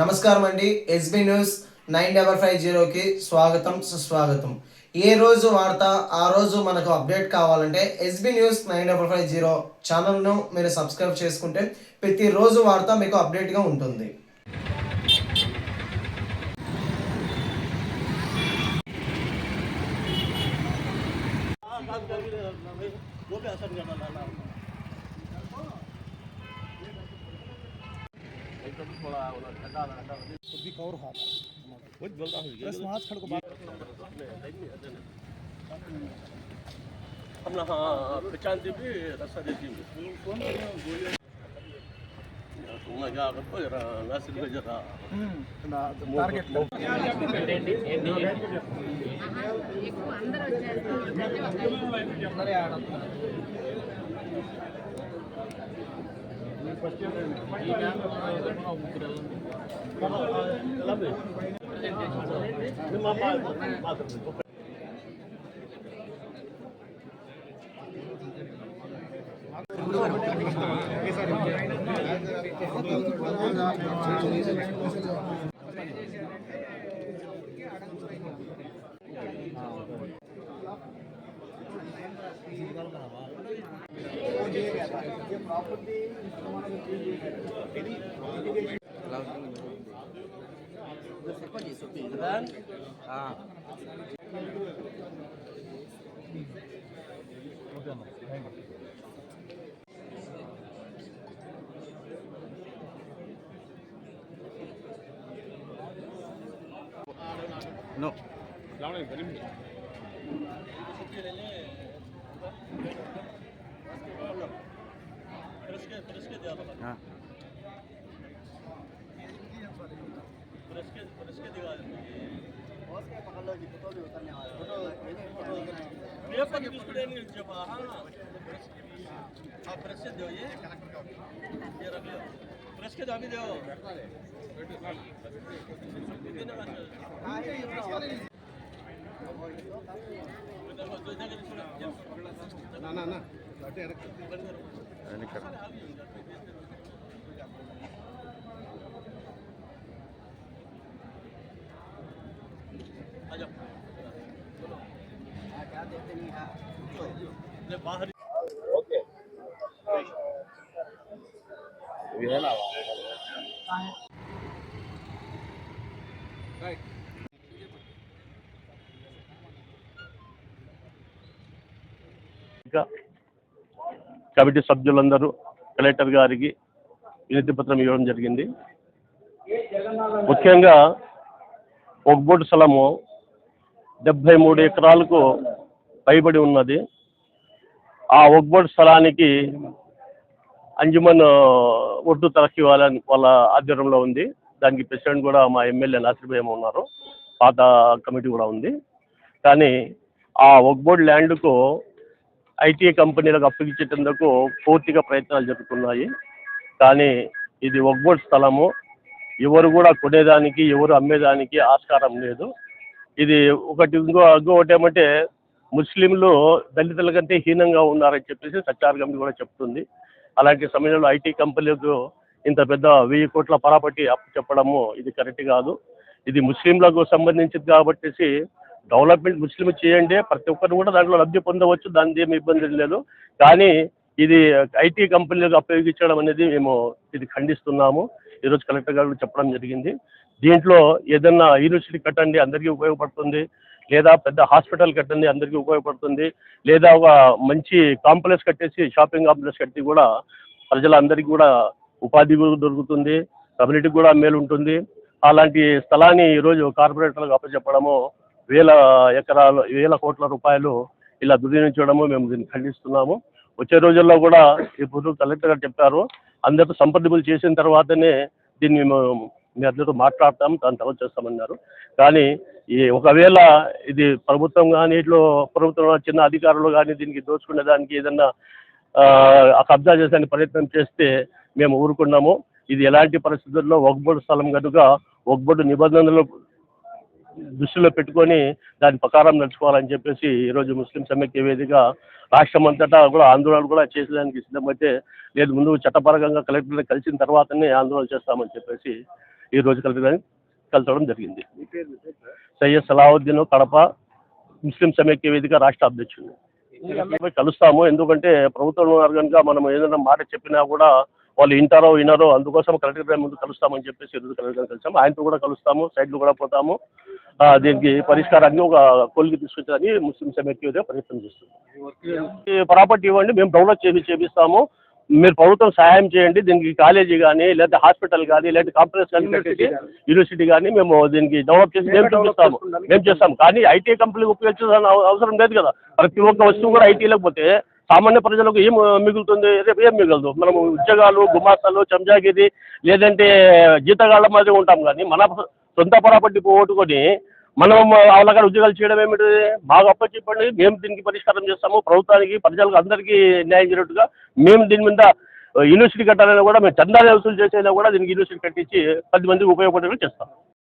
నమస్కారం అండి. SB news 9550కి స్వాగతం సుస్వాగతం. ఏ రోజు వార్త ఆ రోజు మనకు అప్డేట్ కావాలంటే ఎస్బీ న్యూస్ 9550 ఛానల్ను మీరు సబ్స్క్రైబ్ చేసుకుంటే ప్రతిరోజు వార్త మీకు అప్డేట్గా ఉంటుంది. हम हाँ पहचान भी रास्ता देती नासिर जरा No. प्रेस के दाबी दो ना बाहर ओके ये ना राइट కమిటీ సభ్యులందరూ కలెక్టర్ గారికి వినతి పత్రం ఇవ్వడం జరిగింది. ముఖ్యంగా ఒగ్బోటు స్థలము 73 ఎకరాలకు పైబడి ఉన్నది. ఆ ఒగ్బోటు స్థలానికి అంజుమన్ ఉర్దూ తరక్కి వాళ్ళ ఆధ్వర్యంలో ఉంది. దానికి ప్రెసిడెంట్ కూడా మా ఎమ్మెల్యే నాసిర్ భాయ్ ఉన్నారు. పాత కమిటీ కూడా ఉంది. కానీ ఆ ఒగ్బోటు ల్యాండ్కు ఐటీ కంపెనీలకు అప్పగించేందుకు పూర్తిగా ప్రయత్నాలు జరుగుతున్నాయి. కానీ ఇది ఒగ్బోటు స్థలము, ఎవరు కూడా కొనేదానికి ఎవరు అమ్మేదానికి ఆస్కారం లేదు. ఇది ఇంకొకటి ఏమంటే ముస్లింలు దళితుల కంటే హీనంగా ఉన్నారని చెప్పేసి సర్కార్ కమిటీ కూడా చెప్తుంది. అలాంటి సమయంలో ఐటీ కంపెనీలకు ఇంత పెద్ద 1000 కోట్ల పరాపట్టి అప్పు చెప్పడము ఇది కరెక్ట్ కాదు. ఇది ముస్లింలకు సంబంధించింది కాబట్టి డెవలప్మెంట్ ముస్లిం చేయండి, ప్రతి ఒక్కరు కూడా దాంట్లో లబ్ధి పొందవచ్చు, దానికి ఏమి ఇబ్బంది లేదు. కానీ ఇది ఐటీ కంపెనీలకు ఉపయోగించడం అనేది మేము ఇది ఖండిస్తున్నాము. ఈరోజు కలెక్టర్ గారు చెప్పడం జరిగింది. దీంట్లో ఏదన్నా యూనివర్సిటీ కట్టండి, అందరికీ ఉపయోగపడుతుంది, లేదా పెద్ద హాస్పిటల్ కట్టండి, అందరికీ ఉపయోగపడుతుంది, లేదా ఒక మంచి కాంప్లెక్స్ కట్టేసి షాపింగ్ కాంప్లెక్స్ కట్టి కూడా ప్రజలందరికీ కూడా ఉపాధి దొరుకుతుంది, కమ్యూనిటీకి కూడా మేలు ఉంటుంది. అలాంటి స్థలాన్ని ఈరోజు కార్పొరేటర్లకు అప్పచెప్పడము 1000 కోట్ల రూపాయలు ఇలా దుర్వినియోగించడము మేము దీన్ని ఖండిస్తున్నాము. వచ్చే రోజుల్లో కూడా ఇప్పుడు కలెక్టర్ గారు చెప్పారు, అందరితో సంప్రదింపులు చేసిన తర్వాతనే దీన్ని మేము మీ అందరితో మాట్లాడతాం, దాన్ని తర్వాత చేస్తామన్నారు. కానీ ఒకవేళ ఇది ప్రభుత్వం కానీ ఇట్లో ప్రభుత్వంలో చిన్న అధికారులు కానీ దీనికి దోచుకునే దానికి ఏదన్నా కబ్జా చేసే ప్రయత్నం చేస్తే మేము ఊరుకున్నాము. ఇది ఎలాంటి పరిస్థితుల్లో వక్ఫ్ స్థలం కనుక వక్ఫ్ నిబంధనలు దృష్టిలో పెట్టుకొని దాని ప్రకారం నడుచుకోవాలని చెప్పేసి ఈరోజు ముస్లిం సమైక్య వేదిక రాష్ట్రం అంతటా కూడా ఆందోళన కూడా చేసేదానికి సిద్ధమైతే లేదు, ముందు చట్టపరంగా కలెక్టర్ని కలిసిన తర్వాతనే ఆందోళన చేస్తామని చెప్పేసి ఈరోజు కలచడం జరిగింది. సయ్యద్ సలావుద్దీన్ కడప ముస్లిం సమైక్య వేదిక రాష్ట్ర అధ్యక్షుడు. కలుస్తాము, ఎందుకంటే ప్రభుత్వం ఉన్నారు కనుక మనం ఏదైనా మాట చెప్పినా కూడా వాళ్ళు వినరో, అందుకోసం కలెక్టర్ ముందు కలుస్తామని చెప్పేసి ఈరోజు కలెక్టర్ కలిసాము. ఆయనతో కూడా కలుస్తాము, సైడ్లు కూడా పోతాము. దీనికి పరిష్కారాన్ని ఒక కొలికి తీసుకొచ్చారని ముస్లిం సమైక్య వేదిక ప్రయత్నం చేస్తుంది. ప్రాపర్టీ ఇవ్వండి, మేము డెవలప్ చేపిస్తాము, మీరు ప్రభుత్వం సహాయం చేయండి. దీనికి కాలేజీ కానీ లేకపోతే హాస్పిటల్ కానీ లేకపోతే కాంప్లెక్స్ కానీ కట్టేసి యూనివర్సిటీ కానీ మేము దీనికి డెవలప్ చేసి మేము చూపిస్తాము, మేము చేస్తాము. కానీ ఐటీ కంపెనీలు ఉపయోగించాల్సిన అవసరం లేదు కదా. ప్రతి ఒక్క వస్తువు కూడా ఐటీ లేకపోతే సామాన్య ప్రజలకు ఏం మిగులుతుంది? రేపు ఏం మిగలదు. మనం ఉద్యోగాలు, గుమాస్తాలు, చంజాగిరి లేదంటే జీతగాళ్ళ మాదిరి ఉంటాం. కానీ మన సొంత ప్రాపర్టీ పోగొట్టుకొని మనం వాళ్ళ ఉద్యోగాలు చేయడం ఏమిటి? బాగా చెప్పండి, మేము దీనికి పరిష్కారం చేస్తాము. ప్రభుత్వానికి, ప్రజలకు అందరికీ న్యాయం జరిగినట్టుగా మేము దీని మీద యూనివర్సిటీ కట్టాలని కూడా మేము చందాలు వసూలు చేసేలా కూడా దీనికి యూనివర్సిటీ కట్టించి 10 మందికి ఉపయోగపడేలా చేస్తాం.